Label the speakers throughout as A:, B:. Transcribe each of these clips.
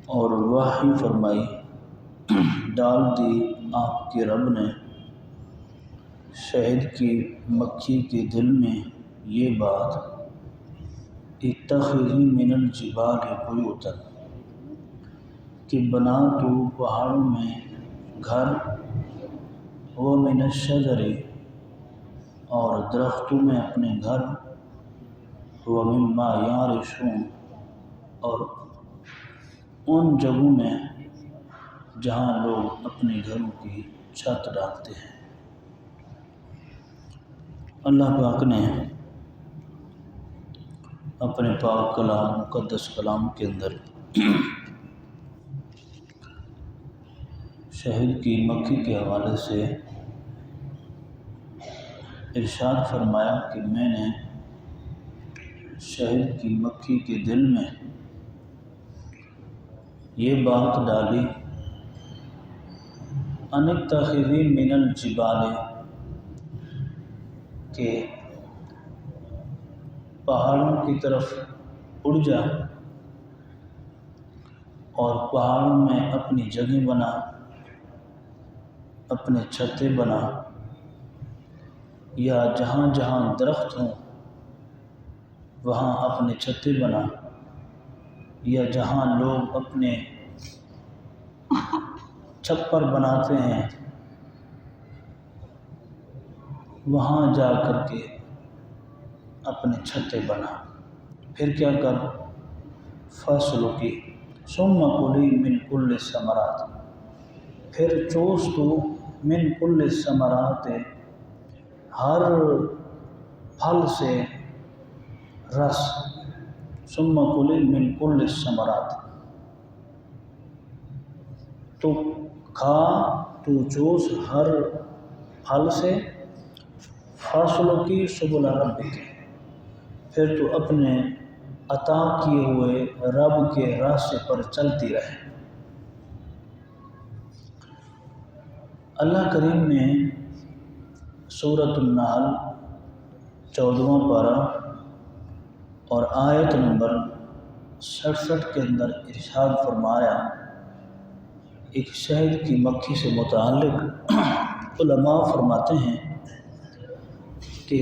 A: اور وحی فرمائی ڈال دی آپ کے رب نے شہد کی مکھی کے دل میں یہ بات، اتخذی من الجبال بیوتا، کہ بنا تو پہاڑوں میں گھر، ومن الشجر، اور درختوں میں اپنے گھر، ومما یعرشون، اور ان جگہوں میں جہاں لوگ اپنے گھروں کی چھت ڈالتے ہیں۔ اللہ پاک نے اپنے پاک کلام، مقدس کلام کے اندر شہد کی مکھی کے حوالے سے ارشاد فرمایا کہ میں نے شہد کی مکھی کے دل میں یہ بات ڈالی، ان اتخذی من الجبال، کہ پہاڑوں کی طرف اڑ جا اور پہاڑوں میں اپنی جگہ بنا، اپنے چھتیں بنا، یا جہاں جہاں درخت ہوں وہاں اپنے چھتیں بنا، یا جہاں لوگ اپنے چھپر بناتے ہیں وہاں جا کر کے اپنے چھتیں بنا۔ پھر کیا کر، فَاسْلُكِي ثُمَّ كُلِي مِن كُلِّ الثَّمَرَاتِ، پھر چوس تو من کل الثمرات، ہر پھل سے رس، ثم کلی من کل الثمرات، تو کھا، تو چوس ہر پھل سے، فَاسْلُكِي سُبُلَ رَبِّكِ، پھر تو اپنے عطا کیے ہوئے رب کے راستے پر چلتی رہے۔ اللہ کریم نے سورۃ النحل 14واں پارہ اور آیت نمبر 67 کے اندر ارشاد فرمایا، ایک شہد کی مکھی سے متعلق علماء فرماتے ہیں کہ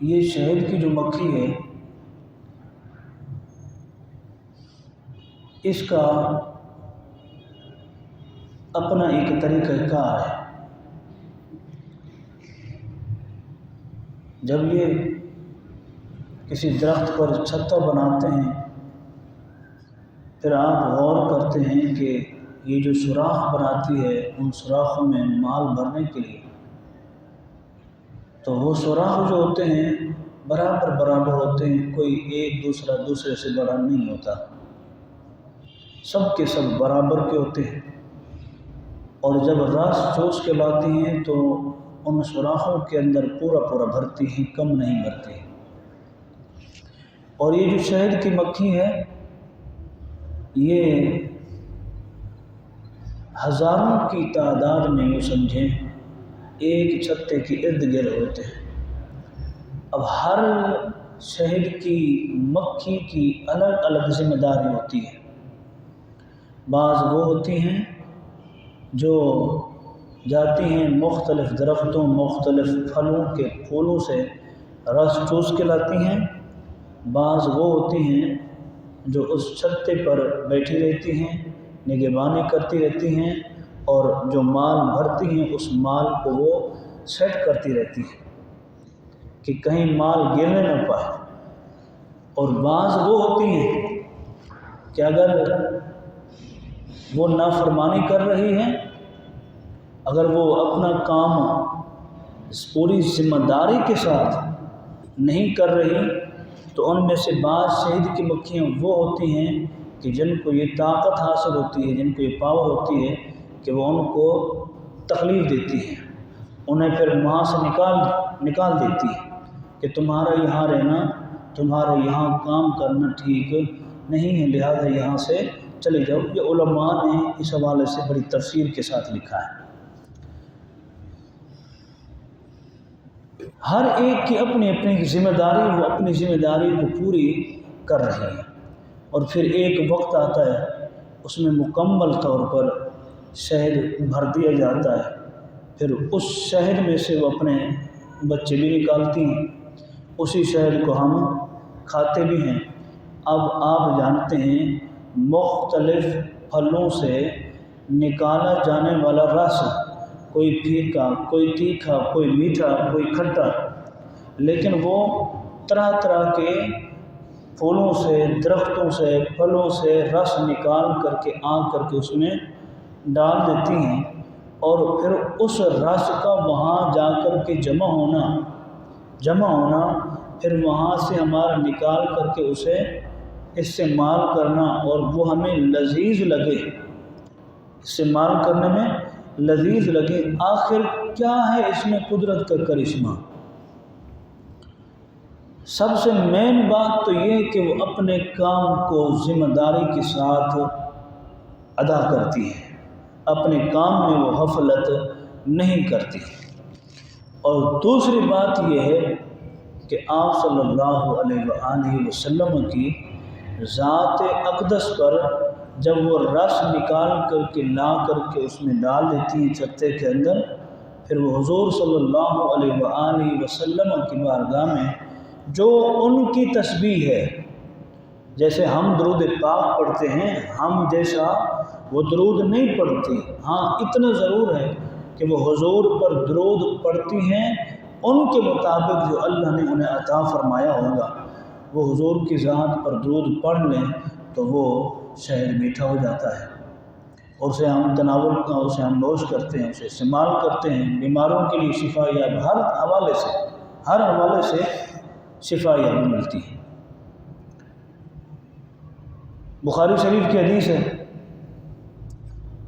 A: یہ شہد کی جو مکھی ہے اس کا اپنا ایک طریقہ کار ہے۔ جب یہ کسی درخت پر چھتہ بناتے ہیں پھر آپ غور کرتے ہیں کہ یہ جو سوراخ بناتی ہے ان سوراخوں میں مال بھرنے کے لیے، تو وہ سوراخ جو ہوتے ہیں برابر برابر ہوتے ہیں، کوئی ایک دوسرا دوسرے سے بڑا نہیں ہوتا، سب کے سب برابر کے ہوتے ہیں، اور جب رس چوس کے لاتی ہیں تو ان سوراخوں کے اندر پورا پورا بھرتی ہیں، کم نہیں بھرتی۔ اور یہ جو شہد کی مکھی ہے یہ ہزاروں کی تعداد میں یوں سمجھیں ایک چھتے کے ارد گرد ہوتے ہیں۔ اب ہر شہد کی مکھی کی الگ الگ ذمہ داری ہوتی ہے۔ بعض وہ ہوتی ہیں جو جاتی ہیں مختلف درختوں، مختلف پھلوں کے پھولوں سے رس چوس کے لاتی ہیں، بعض وہ ہوتی ہیں جو اس چھتے پر بیٹھی رہتی ہیں، نگہبانی کرتی رہتی ہیں، اور جو مال بھرتی ہیں اس مال کو وہ سیٹ کرتی رہتی ہیں کہ کہیں مال گرنے نہ پائے۔ اور بعض وہ ہوتی ہیں کہ اگر وہ نافرمانی کر رہی ہیں، اگر وہ اپنا کام پوری ذمہ داری کے ساتھ نہیں کر رہی تو ان میں سے بعض شہد کی مکھیاں وہ ہوتی ہیں کہ جن کو یہ طاقت حاصل ہوتی ہے، جن کو یہ پاور ہوتی ہے کہ وہ ان کو تکلیف دیتی ہیں، انہیں پھر وہاں سے نکال دیتی ہے کہ تمہارا یہاں رہنا، تمہارا یہاں کام کرنا ٹھیک نہیں ہے، لہذا یہاں سے چلے جاؤ۔ یہ علماء نے اس حوالے سے بڑی تفصیل کے ساتھ لکھا ہے۔ ہر ایک کی اپنی اپنی ذمہ داری، وہ اپنی ذمہ داری کو پوری کر رہے ہیں۔ اور پھر ایک وقت آتا ہے اس میں مکمل طور پر شہد بھر دیا جاتا ہے، پھر اس شہد میں سے وہ اپنے بچے بھی نکالتی ہیں، اسی شہد کو ہم کھاتے بھی ہیں۔ اب آپ جانتے ہیں مختلف پھلوں سے نکالا جانے والا رس، کوئی پھیکا، کوئی تیکھا، کوئی میٹھا، کوئی کھٹا، لیکن وہ طرح طرح کے پھولوں سے، درختوں سے، پھلوں سے رس نکال کر کے کر کے اس میں ڈال دیتی ہیں، اور پھر اس رس کا وہاں جا کر کے جمع ہونا، پھر وہاں سے ہمارا نکال کر کے اسے استعمال کرنا، اور وہ ہمیں لذیذ لگے، استعمال کرنے میں لذیذ لگے۔ آخر کیا ہے اس میں قدرت کا کرشمہ؟ سب سے مین بات تو یہ کہ وہ اپنے کام کو ذمہ داری کے ساتھ ادا کرتی ہے، اپنے کام میں وہ غفلت نہیں کرتی۔ اور دوسری بات یہ ہے کہ آپ صلی اللہ علیہ وآلہ وسلم کی ذات اقدس پر جب وہ رس نکال کر کے لا کر کے اس میں ڈال دیتی ہیں چتے کے اندر، پھر وہ حضور صلی اللہ علیہ وآلہ وسلم کی بارگاہ میں جو ان کی تسبیح ہے، جیسے ہم درود پاک پڑھتے ہیں، ہم جیسا وہ درود نہیں پڑھتی، ہاں اتنا ضرور ہے کہ وہ حضور پر درود پڑھتی ہیں ان کے مطابق جو اللہ نے انہیں عطا فرمایا ہوگا۔ وہ حضور کی ذات پر درود پڑھ لیں تو وہ شہد میٹھا ہو جاتا ہے، اور اسے ہم تناول کا، اسے ہم نوش کرتے ہیں، اسے استعمال کرتے ہیں، بیماروں کے لیے شفا یاب، ہر حوالے سے شفا یابی ملتی ہے۔ بخاری شریف کی حدیث ہے،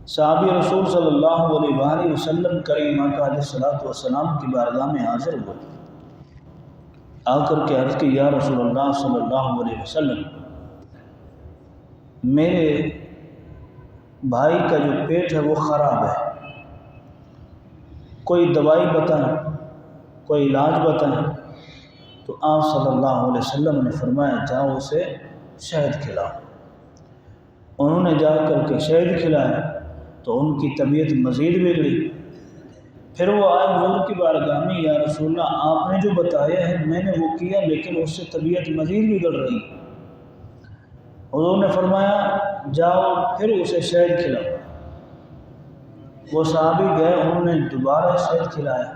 A: صحابی رسول صلی اللہ علیہ وآلہ وسلم کریم آقا علیہ الصلوۃ والسلام کی بارگاہ میں حاضر ہوئے، آ کر کے عرض کی یا رسول اللہ صلی اللہ علیہ وسلم، میرے بھائی کا جو پیٹ ہے وہ خراب ہے، کوئی دوائی بتائیں، کوئی علاج بتائیں۔ تو آپ صلی اللہ علیہ وسلم نے فرمایا جاؤ اسے شہد کھلاؤ۔ انہوں نے جا کر کے شہد کھلایا تو ان کی طبیعت مزید بگڑی۔ پھر وہ آئے حضور کی بارگاہ میں، یا رسول اللہ آپ نے جو بتایا ہے میں نے وہ کیا، لیکن اس سے طبیعت مزید بگڑ رہی۔ حضور نے فرمایا جاؤ پھر اسے شہد کھلاؤ۔ وہ صحابی گئے، انہوں نے دوبارہ شہد کھلایا،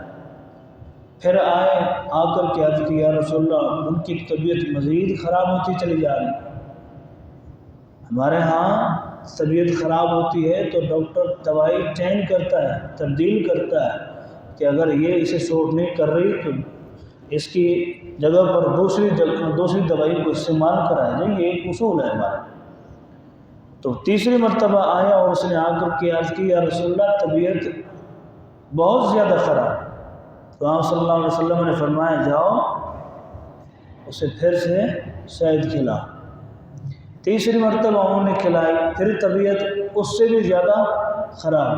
A: پھر آئے، آ کر کے عرض کی یا رسول اللہ ان کی طبیعت مزید خراب ہوتی چلی جا رہی۔ ہمارے ہاں طبیعت خراب ہوتی ہے تو ڈاکٹر دوائی چینج کرتا ہے، تبدیل کرتا ہے کہ اگر یہ اسے سوٹ نہیں کر رہی تو اس کی جگہ پر دوسری دوائی کو استعمال کرایا جائے، یہ ایک اصول ہے ہمارا۔ تو تیسری مرتبہ آیا اور اس نے آ کر کے عرض کی یا رسول اللہ طبیعت بہت زیادہ خراب۔ تو آپ صلی اللہ علیہ وسلم نے فرمایا جاؤ اسے پھر سے شہد کھلاؤ۔ تیسری مرتبہ انہوں نے کھلائی، پھر طبیعت اس سے بھی زیادہ خراب۔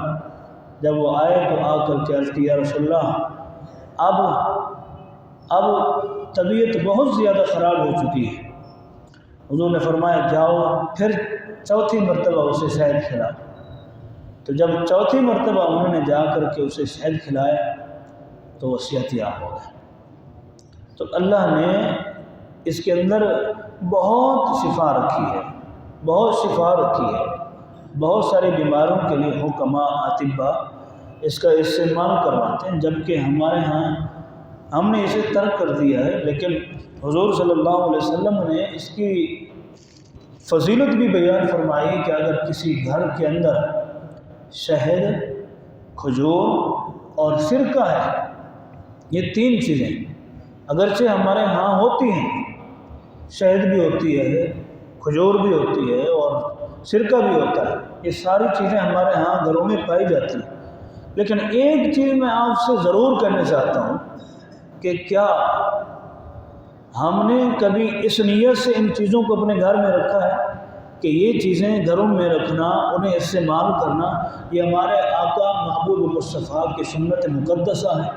A: جب وہ آئے تو آ کر کے عرض کی یا رسول اللہ اب طبیعت بہت زیادہ خراب ہو چکی ہے۔ حضور نے فرمایا جاؤ پھر چوتھی مرتبہ اسے شہد کھلاؤ۔ تو جب چوتھی مرتبہ انہوں نے جا کر کے اسے شہد کھلایا تو وہ صحت یاب ہو گیا۔ تو اللہ نے اس کے اندر بہت شفا رکھی ہے، بہت ساری بیماروں کے لیے حکماء اطباء اس کا استعمال کرواتے ہیں، جبکہ ہمارے ہاں ہم نے اسے ترک کر دیا ہے، لیکن حضور صلی اللہ علیہ وسلم نے اس کی فضیلت بھی بیان فرمائی کہ اگر کسی گھر کے اندر شہد، کھجور اور سرکہ ہے، یہ تین چیزیں اگرچہ ہمارے ہاں ہوتی ہیں، شہد بھی ہوتی ہے، کھجور بھی ہوتی ہے اور سرکہ بھی ہوتا ہے، یہ ساری چیزیں ہمارے ہاں گھروں میں پائی جاتی ہیں، لیکن ایک چیز میں آپ سے ضرور کہنا چاہتا ہوں کہ کیا ہم نے کبھی اس نیت سے ان چیزوں کو اپنے گھر میں رکھا ہے کہ یہ چیزیں گھروں میں رکھنا، انہیں استعمال کرنا، یہ ہمارے آقا محبوب مصطفیٰ کی سنت مقدسہ ہے؟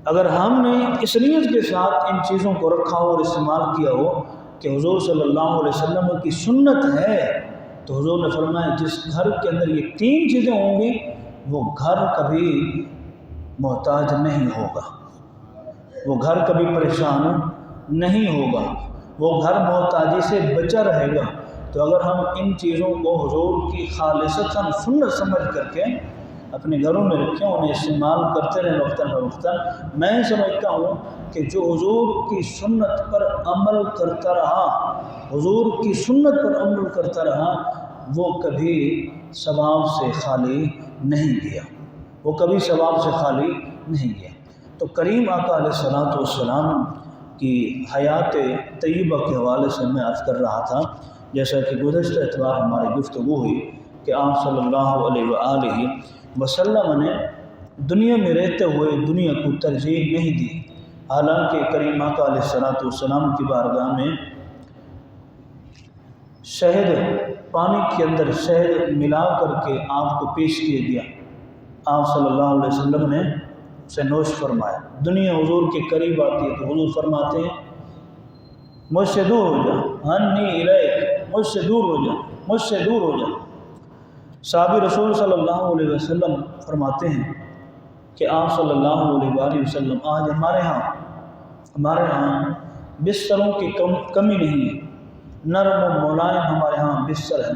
A: اگر ہم نے اس نیت کے ساتھ ان چیزوں کو رکھا ہو اور استعمال کیا ہو کہ حضور صلی اللہ علیہ وسلم کی سنت ہے، تو حضور نے فرمایا جس گھر کے اندر یہ 3 چیزیں ہوں گی وہ گھر کبھی محتاج نہیں ہوگا، وہ گھر کبھی پریشان نہیں ہوگا، وہ گھر محتاجی سے بچا رہے گا۔ تو اگر ہم ان چیزوں کو حضور کی خالصتاً سنت سمجھ کر کے اپنے گھروں میں رکھیں، انہیں استعمال کرتے رہیں وقتاً فوقتاً، میں سمجھتا ہوں کہ جو حضور کی سنت پر عمل کرتا رہا، حضور کی سنت پر عمل کرتا رہا، وہ کبھی ثواب سے خالی نہیں گیا، وہ کبھی ثواب سے خالی نہیں گیا۔ تو کریم آقا علیہ الصلوۃ والسلام کی حیات طیبہ کے حوالے سے میں عرض کر رہا تھا، جیسا کہ گزشتہ اتوار ہماری گفتگو ہوئی کہ آپ صلی اللہ علیہ وآلہ وسلم نے دنیا میں رہتے ہوئے دنیا کو ترجیح نہیں دی، حالانکہ کریم آقا علیہ الصلوۃ والسلام کی بارگاہ میں شہد، پانی کے اندر شہد ملا کر کے آپ کو پیش کیا گیا، آپ صلی اللہ علیہ وسلم نے اسے نوش فرمایا۔ دنیا حضور کے قریب آتی ہے تو حضور فرماتے ہیں مجھ سے دور ہو جا، انی الیک، مجھ سے دور ہو جا، مجھ سے دور ہو جا۔ صحابی رسول صلی اللہ علیہ وسلم فرماتے ہیں کہ آپ صلی اللہ علیہ وآلہ وسلم آج ہمارے ہاں بستروں کی کمی نہیں ہے، نرم و ملائم ہمارے ہاں بستر ہے،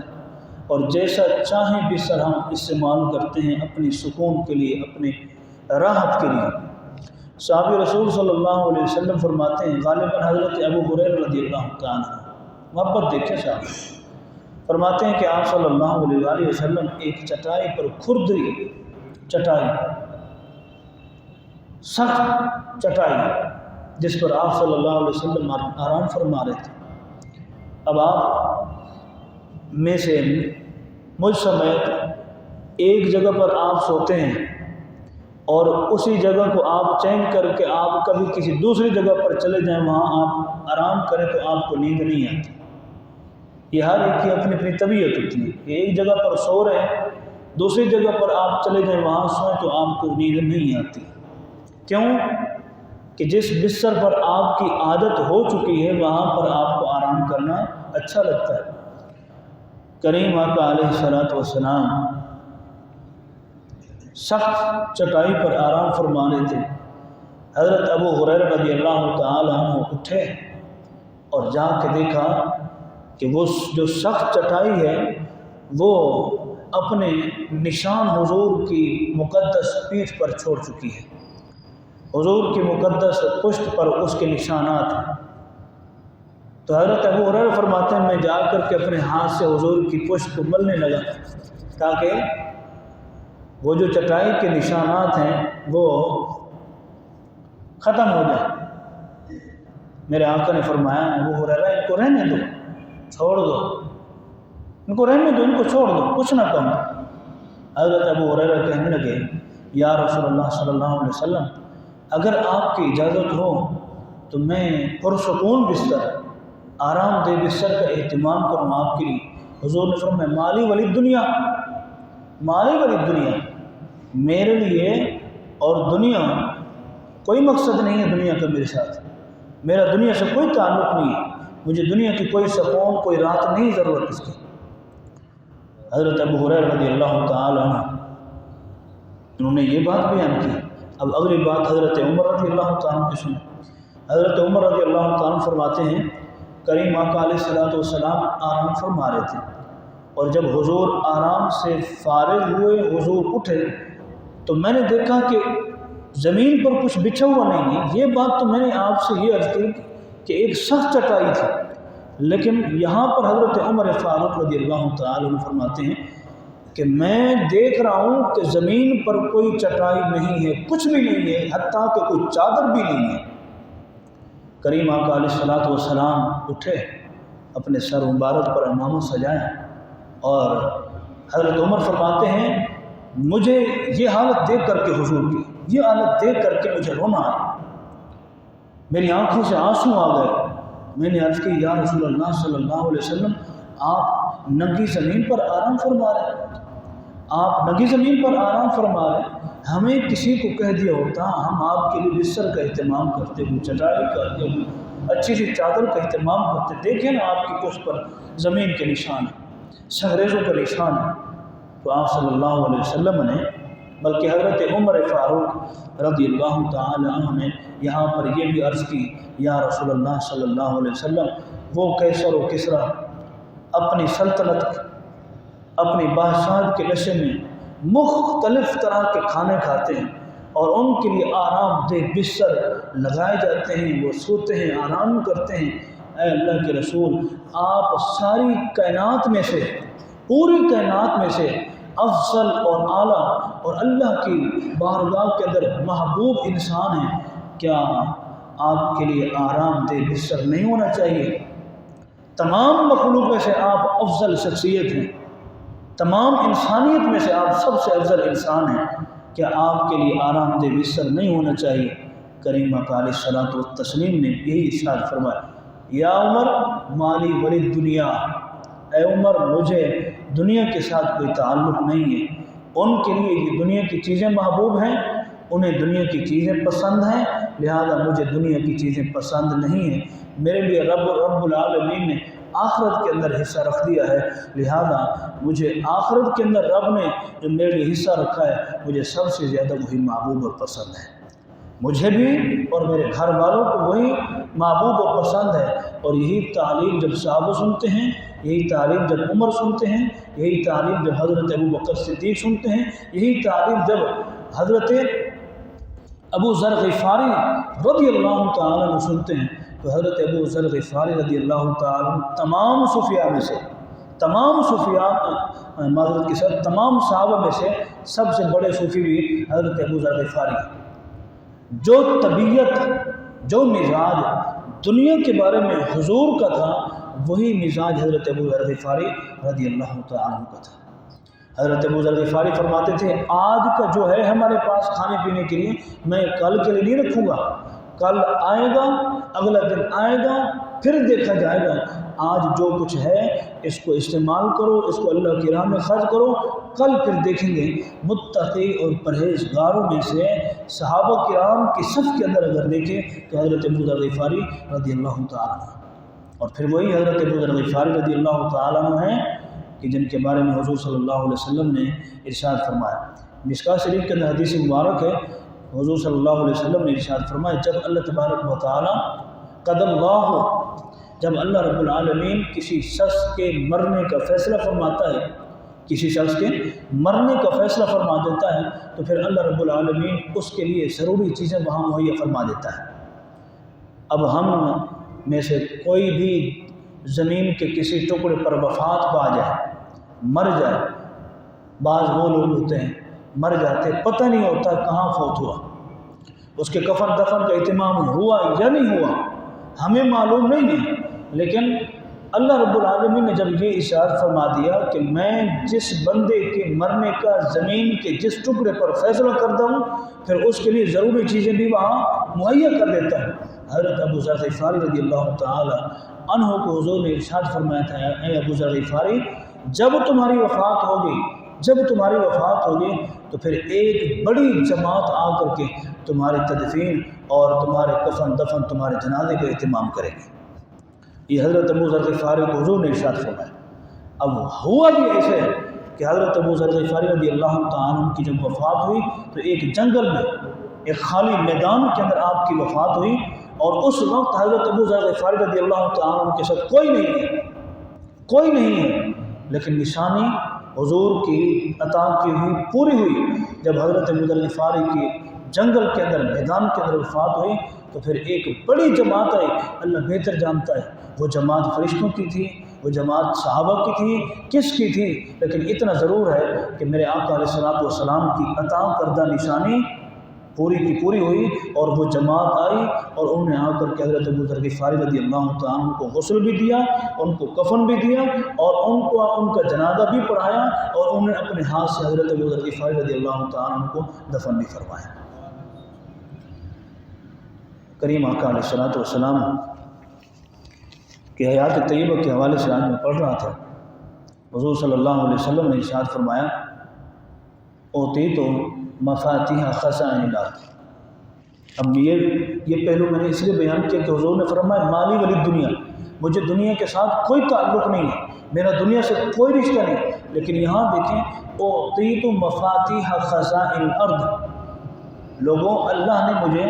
A: اور جیسا چاہیں بستر ہم استعمال کرتے ہیں اپنی سکون کے لیے، اپنی راحت کے لیے۔ صحابی رسول صلی اللہ علیہ وسلم فرماتے ہیں، غالباً حضرت ابو ہریرہ رضی اللہ تعالیٰ عنہ، محبت دیکھیں صاحب، فرماتے ہیں کہ آپ صلی اللہ علیہ وآلہ وسلم ایک چٹائی پر، کھردری چٹائی، سخت چٹائی جس پر آپ صلی اللہ علیہ وسلم آرام فرما رہے تھے، اب آپ میں سے مجھ سمیت ایک جگہ پر آپ سوتے ہیں اور اسی جگہ کو آپ چینج کر کے آپ کبھی کسی دوسری جگہ پر چلے جائیں، وہاں آپ آرام کریں تو آپ کو نیند نہیں آتی۔ یہ ہر ایک کی اپنی اپنی طبیعت ہوتی ہے کہ ایک جگہ پر سو رہے ہیں، دوسری جگہ پر آپ چلے جائیں وہاں سوئیں تو آپ کو نیند نہیں آتی۔ کیوں؟ کہ جس بستر پر آپ کی عادت ہو چکی ہے وہاں پر آپ کو آرام کرنا اچھا لگتا ہے۔ کریم آقا علیہ الصلوۃ والسلام سخت چٹائی پر آرام فرما رہے تھے، حضرت ابو ہریرہ رضی اللہ تعالیٰ عنہ اٹھے اور جا کے دیکھا کہ وہ جو سخت چٹائی ہے وہ اپنے نشان حضور کی مقدس پیٹھ پر چھوڑ چکی ہے، حضور کی مقدس پشت پر اس کے نشانات ہیں۔ تو حضرت ابو ہریرہ فرماتے ہیں میں جا کر کے اپنے ہاتھ سے حضور کی پشت کو ملنے لگا تاکہ وہ جو چٹائی کے نشانات ہیں وہ ختم ہو جائیں۔ میرے آقا نے فرمایا ابو ہریرہ ان کو رہنے دو، چھوڑ دو، ان کو رہنے دو، ان کو چھوڑ دو، کچھ نہ کم۔ حضرت ابو ہریرہ کہنے لگے یا رسول اللہ صلی اللہ علیہ وسلم، اگر آپ کی اجازت ہو تو میں پرسکون بستر، آرام دہ بستر کا اہتمام کروں آپ کے لیے۔ حضور نے فرمایا مالی ولی دنیا، مالی ولی دنیا، میرے لیے اور دنیا کوئی مقصد نہیں ہے، دنیا کا میرے ساتھ، میرا دنیا سے کوئی تعلق نہیں ہے، مجھے دنیا کی کوئی سکون، کوئی راحت نہیں ضرورت اس کی۔ حضرت ابو ہریرہ رضی اللہ تعالیٰ عنہ انہوں نے یہ بات بیان کی۔ اب اگلی بات حضرت عمر رضی اللہ تعالیٰ کی سنیں۔ حضرت عمر رضی اللہ تعالیٰ فرماتے ہیں کریم آقا علیہ الصلوۃ والسلام آرام فرما رہے تھے، اور جب حضور آرام سے فارغ ہوئے، حضور اٹھے تو میں نے دیکھا کہ زمین پر کچھ بچھا ہوا نہیں ہے۔ یہ بات تو میں نے آپ سے یہ عرض کی کہ ایک سخت چٹائی تھی، لیکن یہاں پر حضرت عمر فاروق رضی اللہ تعالیٰ عنہ فرماتے ہیں کہ میں دیکھ رہا ہوں کہ زمین پر کوئی چٹائی نہیں ہے، کچھ بھی نہیں ہے، حتیٰ کہ کوئی چادر بھی نہیں ہے۔ کریم آقا علیہ الصلوۃ والسلام اٹھے، اپنے سر مبارک پر عمامہ سجایا، اور حضرت عمر فرماتے ہیں مجھے یہ حالت دیکھ کر کے، حضور کی یہ حالت دیکھ کر کے مجھے رونا آیا، میری آنکھوں سے آنسو آ گئے۔ میں نے عرض کی یا رسول اللہ صلی اللہ علیہ وسلم، آپ ننگی زمین پر آرام فرما رہے ہیں، آپ ننگی زمین پر آرام فرما رہے ہیں، ہمیں کسی کو کہہ دیا ہوتا ہم آپ کے لیے بستر کا اہتمام کرتے، وہ چٹائی کا، اچھی سی چادر کا اہتمام کرتے. دیکھیں نا آپ کی پشت پر زمین کے نشان ہیں, سنگریزوں کا نشان ہے. تو آپ صلی اللہ علیہ وسلم نے, بلکہ حضرت عمر فاروق رضی اللہ تعالی عنہ نے یہاں پر یہ بھی عرض کی, یا رسول اللہ صلی اللہ علیہ وسلم, وہ قیصر و کسریٰ اپنی سلطنت, اپنی بادشاہت کے نشے میں مختلف طرح کے کھانے کھاتے ہیں اور ان کے لیے آرام دہ بستر لگائے جاتے ہیں, وہ سوتے ہیں, آرام کرتے ہیں. اے اللہ کے رسول, آپ ساری کائنات میں سے, پوری کائنات میں سے افضل اور اعلیٰ اور اللہ کی بارگاہ کے اندر محبوب انسان ہیں, کیا آپ کے لیے آرام دہ بستر نہیں ہونا چاہیے؟ تمام مخلوق میں سے آپ افضل شخصیت ہیں, تمام انسانیت میں سے آپ سب سے افضل انسان ہیں, کیا آپ کے لیے آرام دہ بستر نہیں ہونا چاہیے؟ کریم آقا علیہ الصلوۃ والتسلیم نے یہی ارشاد فرمایا, یا عمر مالی ولی دنیا, اے عمر مجھے دنیا کے ساتھ کوئی تعلق نہیں ہے. ان کے لیے یہ دنیا کی چیزیں محبوب ہیں, انہیں دنیا کی چیزیں پسند ہیں, لہذا مجھے دنیا کی چیزیں پسند نہیں ہیں. میرے لیے رب العالمین نے آخرت کے اندر حصہ رکھ دیا ہے, لہذا مجھے آخرت کے اندر رب نے جو میرے لیے حصہ رکھا ہے, مجھے سب سے زیادہ وہی محبوب اور پسند ہے. مجھے بھی اور میرے گھر والوں کو وہی محبوب اور پسند ہے. اور یہی تعلیم جب صحابہ سنتے ہیں, یہی تعلیم جب عمر سنتے ہیں, یہی تعلیم جب حضرت ابو بکر صدیق سنتے ہیں, یہی تعلیم جب حضرت ابو ذر غفاری رضی اللہ تعالیٰ عنہ سنتے ہیں, تو حضرت ابو ذر غفاری رضی اللہ تعالیٰ عنہ تمام صوفیاء میں سے, تمام صوفیاء معذرت کے ساتھ تمام صحابہ میں سے سب سے بڑے صوفی بھی حضرت ابو ذر غفاری. جو طبیعت, جو مزاج دنیا کے بارے میں حضور کا تھا, وہی مزاج حضرت ابو ذر غفاری رضی اللہ تعالیٰ عنہ کا تھا. حضرت ابو ذر غفاری فرماتے تھے, آج کا جو ہے ہمارے پاس کھانے پینے کے لیے, میں کل کے لیے نہیں رکھوں گا. کل آئے گا, اگلا دن آئے گا, پھر دیکھا جائے گا. آج جو کچھ ہے اس کو استعمال کرو, اس کو اللہ کی راہ میں خرچ کرو, کل پھر دیکھیں گے. متقی اور پرہیزگاروں میں سے صحابہ کرام کی صف کے اندر اگر دیکھیں تو حضرت ابو ذر غفاری رضی اللہ تعالیٰ عنہ, اور پھر وہی حضرت ابو ذر غفاری رضی اللہ تعالیٰ عنہ ہیں کہ جن کے بارے میں حضور صلی اللہ علیہ وسلم نے ارشاد فرمایا. مشکاۃ شریف کے اندر حدیث مبارک ہے, حضور صلی اللہ علیہ وسلم نے ارشاد فرمایا, جب اللہ تبارک و تعالیٰ قد اللہ, جب اللہ رب العالمین کسی شخص کے مرنے کا فیصلہ فرماتا ہے, کسی شخص کے مرنے کا فیصلہ فرما دیتا ہے, تو پھر اللہ رب العالمین اس کے لیے ضروری چیزیں وہاں مہیا فرما دیتا ہے. اب ہم میں سے کوئی بھی زمین کے کسی ٹکڑے پر وفات پا جائے, مر جائے, بعض وہ لوگ ہوتے ہیں مر جاتے, پتہ نہیں ہوتا کہاں فوت ہوا, اس کے کفن دفن کا اہتمام ہوا یا نہیں ہوا, ہمیں معلوم نہیں ہے. لیکن اللہ رب العالمین نے جب یہ ارشاد فرما دیا کہ میں جس بندے کے مرنے کا زمین کے جس ٹکڑے پر فیصلہ کرتا ہوں, پھر اس کے لیے ضروری چیزیں بھی وہاں مہیا کر دیتا ہوں. حضرت ابو ذر غفاری رضی اللہ تعالی عنہ کو حضور نے ارشاد فرمایا تھا, اے ابو ذر غفاری, جب تمہاری وفات ہوگی, جب تمہاری وفات ہوگی تو پھر ایک بڑی جماعت آ کر کے تمہاری تدفین اور تمہارے کفن دفن, تمہارے جنازے کا اہتمام کرے گی. یہ حضرت ابو ذر غفاری کو حضور نے ارشاد فرمایا. اب ہوا بھی ایسے کہ حضرت ابو ذر غفاری رضی اللہ تعالیٰ عنہ کی جب وفات ہوئی تو ایک جنگل میں, ایک خالی میدان کے اندر آپ کی وفات ہوئی, اور اس وقت حضرت ابو ذر غفاری رضی اللہ تعالیٰ عنہ کے ساتھ کوئی نہیں ہے, کوئی نہیں ہے, لیکن نشانی حضور کی عطا کی ہوئی پوری ہوئی. جب حضرت ابو ذر غفاری کی جنگل کے اندر میدان کے اندر وفات ہوئی تو پھر ایک بڑی جماعت آئی, اللہ بہتر جانتا ہے وہ جماعت فرشتوں کی تھی, وہ جماعت صحابہ کی تھی, کس کی تھی, لیکن اتنا ضرور ہے کہ میرے آقا علیہ الصلوۃ والسلام کی عطا کردہ نشانی پوری کی پوری ہوئی, اور وہ جماعت آئی اور انہوں نے آ کر کے حضرت ابو ذر غفاری رضی اللہ تعالیٰ عنہ کو غسل بھی دیا, ان کو کفن بھی دیا, اور ان کو ان کا جنازہ بھی پڑھایا, اور انہوں نے اپنے ہاتھ سے حضرت ابو ذر غفاری رضی اللہ تعالیٰ عنہ کو دفن بھی فرمایا. کریم آقا علیہ الصلوۃ والسلام کہ حیات طیبہ کے حوالے سے آج میں پڑھ رہا تھا, حضور صلی اللہ علیہ وسلم نے ارشاد فرمایا, اوتیتو مفاتیح خزائن الارض, اب یہ پہلو میں نے اس لیے بیان کیا کہ حضور نے فرمایا مالی ولی دنیا، مجھے دنیا کے ساتھ کوئی تعلق نہیں ہے، میرا دنیا سے کوئی رشتہ نہیں. لیکن یہاں دیکھیں اعطیت مفاتیح خزائن الارض، لوگوں اللہ نے مجھے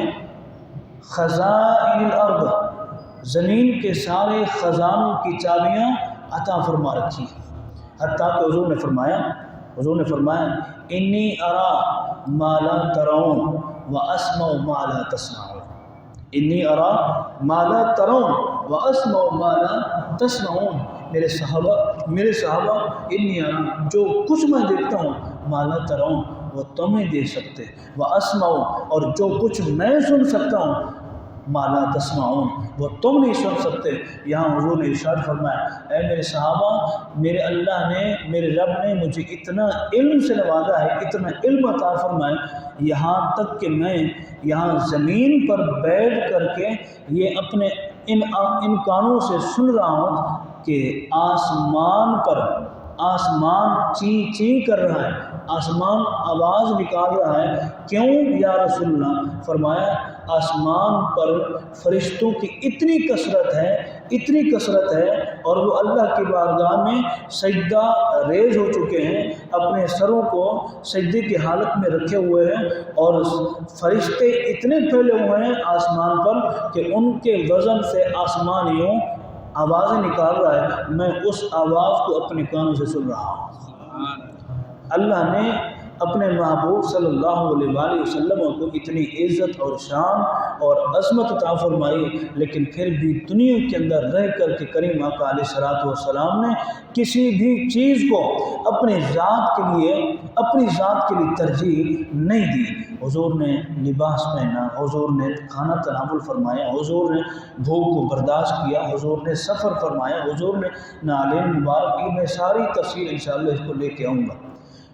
A: خزائن الارض، زمین کے سارے خزانوں کی چابیاں عطا فرما رکھی. حتیٰ کہ حضور نے فرمایا انی ارا ما لا ترون واسمع ما لا تسمعون، انی ارا ما لا ترون واسمع ما لا تسمعون. میرے صحابہ انی ارا، جو کچھ میں دیکھتا ہوں، ما لا ترون وہ تم نہیں دیکھ سکتے، واسمع اور جو کچھ میں سن سکتا ہوں، ما لا تسمعون وہ تم نہیں سن سکتے. یہاں حضور نے ارشاد فرمایا اے میرے صحابہ، میرے رب نے مجھے اتنا علم سے نوازا ہے، اتنا علم عطا فرمایا، یہاں تک کہ میں یہاں زمین پر بیٹھ کر کے یہ اپنے ان کانوں سے سن رہا ہوں کہ آسمان چیں چیں کر رہا ہے، آسمان آواز نکال رہا ہے. کیوں یا رسول اللہ؟ فرمایا آسمان پر فرشتوں کی اتنی کثرت ہے اور وہ اللہ کی بارگاہ میں سجدہ ریز ہو چکے ہیں، اپنے سروں کو سجدے کی حالت میں رکھے ہوئے ہیں، اور فرشتے اتنے پھیلے ہوئے ہیں آسمان پر کہ ان کے وزن سے آسمان یوں آوازیں نکال رہا ہے. میں اس آواز کو اپنے کانوں سے سن رہا ہوں. اللہ نے اپنے محبوب صلی اللہ علیہ وآلہ وسلم کو اتنی عزت اور شان اور عظمت عطا فرمائی، لیکن پھر بھی دنیا کے اندر رہ کر کے کریم آقا علیہ الصلوۃ والسلام نے کسی بھی چیز کو اپنی ذات کے لیے ترجیح نہیں دی. حضور نے لباس پہنا، حضور نے کھانا تناول فرمایا، حضور نے بھوک کو برداشت کیا، حضور نے سفر فرمایا، حضور نے نالین مبارک کی. میں ساری تفصیل انشاءاللہ اس کو لے کے آؤں گا.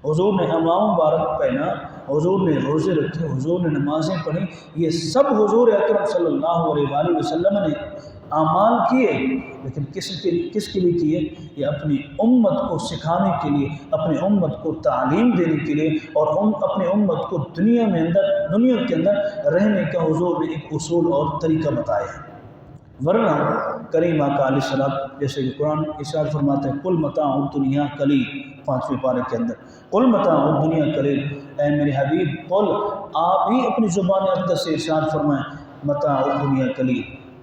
A: حضور نے امام مبارک پہنا، حضور نے روزے رکھے، حضور نے نمازیں پڑھی. یہ سب حضور اکرم صلی اللہ علیہ وآلہ وسلم نے اعمال کیے، لیکن کس کے لیے کیے؟ یہ اپنی امت کو سکھانے کے لیے، اپنی امت کو تعلیم دینے کے لیے، اور اپنی امت کو دنیا کے اندر رہنے کا حضور نے ایک اصول اور طریقہ بتایا. ورنہ کریم آقا علیہ السلام جیسے کہ قرآن ارشاد فرماتے ہیں قل متاع الدنیا قلیل، 5ویں پارے کے اندر قل متاع الدنیا قلیل. اے میرے حبیب قل، آپ ہی اپنی زبان اقدس سے ارشاد فرمائیں متاع الدنیا قلیل،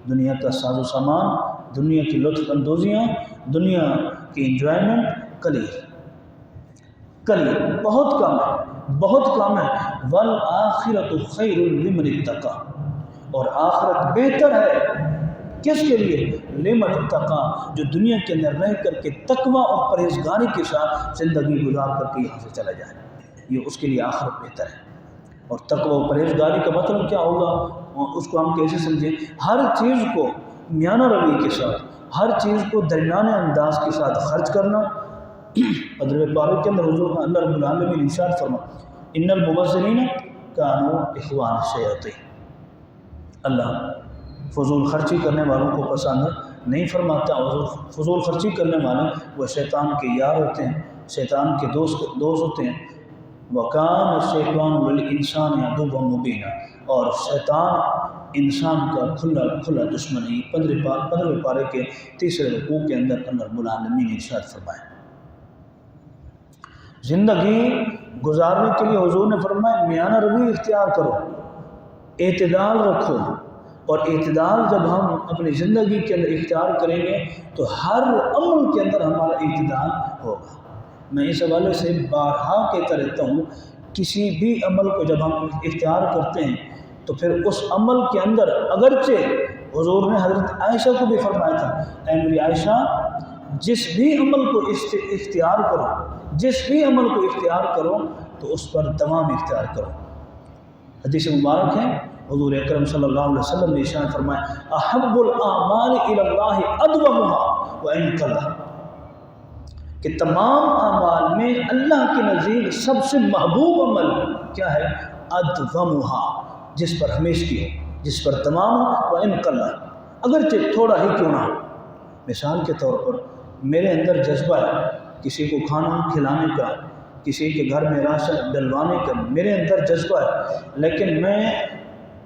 A: دنیا کا ساز و سامان، دنیا کی لطف اندوزیاں، دنیا کی انجوائمنٹ قلیل بہت کم ہے. والآخرۃ خیر لمن اتقی، اور آخرت بہتر ہے کس کے لیے؟ لمن اتقی، جو دنیا کے اندر رہ کر کے تقوی اور پرہیزگاری کے ساتھ زندگی گزار کر کے یہاں سے چلا جائے، یہ اس کے لیے آخرت بہتر ہے. اور تقوی و پرہیزگاری کا مطلب کیا ہوگا؟ اس کو ہم کیسے سمجھیں؟ ہر چیز کو میانہ روی کے ساتھ، ہر چیز کو درمیانے انداز کے ساتھ خرچ کرنا. قدر پارے کے اندر حضور اللہ رب العالمین ارشاد فرما ان المبذرین کانوا اخوان الشیاطین. اللہ فضول خرچی کرنے والوں کو پسند نہیں فرماتا. فضول خرچی کرنے والے وہ شیطان کے یار ہوتے ہیں، شیطان کے دوست ہوتے ہیں. وَكَانَ الشَّيْطَانُ لِلْإِنسَانِ عَدُوًّا مُبِينًا، اور شیطان انسان کا کھلا دشمن ہے. 15ویں پارے کے 3 رکوع کے اندر اللہ رب العالمین نے ارشاد فرمایا. زندگی گزارنے کے لیے حضور نے فرمایا میانہ روی اختیار کرو، اعتدال رکھو. اور اعتدال جب ہم اپنی زندگی کے اندر اختیار کریں گے تو ہر عمل کے اندر ہمارا اعتدال ہوگا. میں اس حوالے سے بارہا کہتا رہتا ہوں، کسی بھی عمل کو جب ہم اختیار کرتے ہیں تو پھر اس عمل کے اندر اگرچہ حضور نے حضرت عائشہ کو بھی فرمایا تھا اے میری عائشہ، جس بھی عمل کو اختیار کرو تو اس پر دوام اختیار کرو. حدیث مبارک ہے، حضور اکرم صلی اللہ علیہ وسلم نے ارشاد فرمایا احب الاعمال الی اللہ ادومها وان قل، کہ تمام اعمال میں اللہ کے نزدیک سب سے محبوب عمل کیا ہے؟ ادومها، جس پر ہمیشگی ہو، جس پر تمام ہو، وان قل، اگرچہ تھوڑا ہی کیوں نہ ہو. مثال کے طور پر میرے اندر جذبہ ہے کسی کو کھانا کھلانے کا، کسی کے گھر میں راشن ڈلوانے کا، میرے اندر جذبہ ہے، لیکن میں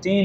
A: 3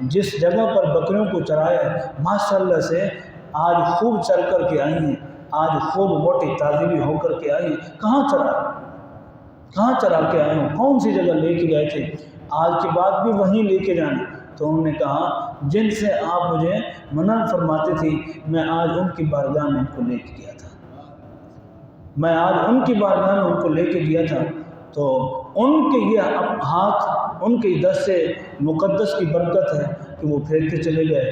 A: جس جگہ پر بکریوں کو چرایا ماشاءاللہ سے آج خوب چر کر کے آئی ہیں، آج خوب موٹی تازی ہو کر کے آئی ہیں۔ کہاں چرا کے آئے ہوں، کون سی جگہ لے کے گئے تھے؟ آج کے بعد بھی وہیں لے کے جانا۔ تو انہوں نے کہا جن سے آپ مجھے منع فرماتے تھے میں آج ان کی بارگاہ میں ان کو لے کے گیا تھا، میں آج ان کی بارگاہ میں ان کو لے کے گیا تھا، تو ان کے یہ ہاتھ ان کے دست سے مقدس کی برکت ہے کہ وہ پھیرتے چلے گئے،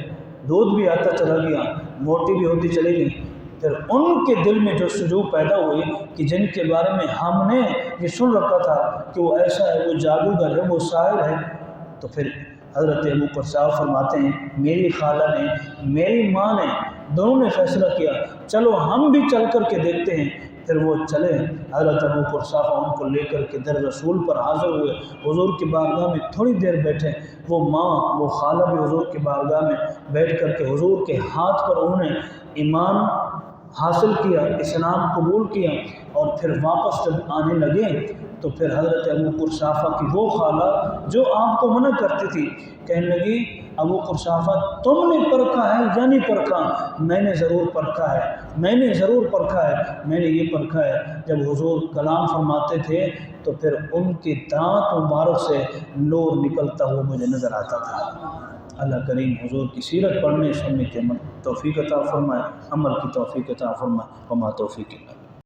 A: دودھ بھی آتا چلا گیا، موٹی بھی ہوتی چلی گئی۔ پھر ان کے دل میں جو سجوع پیدا ہوئی کہ جن کے بارے میں ہم نے یہ سن رکھا تھا کہ وہ ایسا ہے، وہ جادوگر ہے، وہ ساحر ہے، تو پھر حضرت ابو قرصاف فرماتے ہیں میری خالہ نے میری ماں نے دونوں نے فیصلہ کیا چلو ہم بھی چل کر کے دیکھتے ہیں۔ پھر وہ چلے، حضرت ابو قرصاف ان کو لے کر کے در رسول پر حاضر ہوئے، حضور کی بارگاہ میں تھوڑی دیر بیٹھے، وہ ماں وہ خالہ بھی حضور کی بارگاہ میں بیٹھ کر کے حضور کے ہاتھ پر انہوں نے ایمان حاصل کیا، اسلام قبول کیا، اور پھر واپس جب آنے لگے تو پھر حضرت ابو قرصافہ کی وہ خالہ جو آپ کو منع کرتی تھی کہنے لگی ابو قرصافہ تم نے پرکھا ہے یا نہیں پرکھا؟ میں نے ضرور پرکھا ہے، میں نے ضرور پرکھا ہے، میں نے یہ پرکھا ہے۔ جب حضور کلام فرماتے تھے تو پھر ان کے دانت مبارک سے نور نکلتا ہوا مجھے نظر آتا تھا۔ اللہ کریم حضور کی سیرت پڑھنے سننے کے توفیق عطا فرمائے، عمل کی توفیق عطا فرمائے، وما توفیق اللہ۔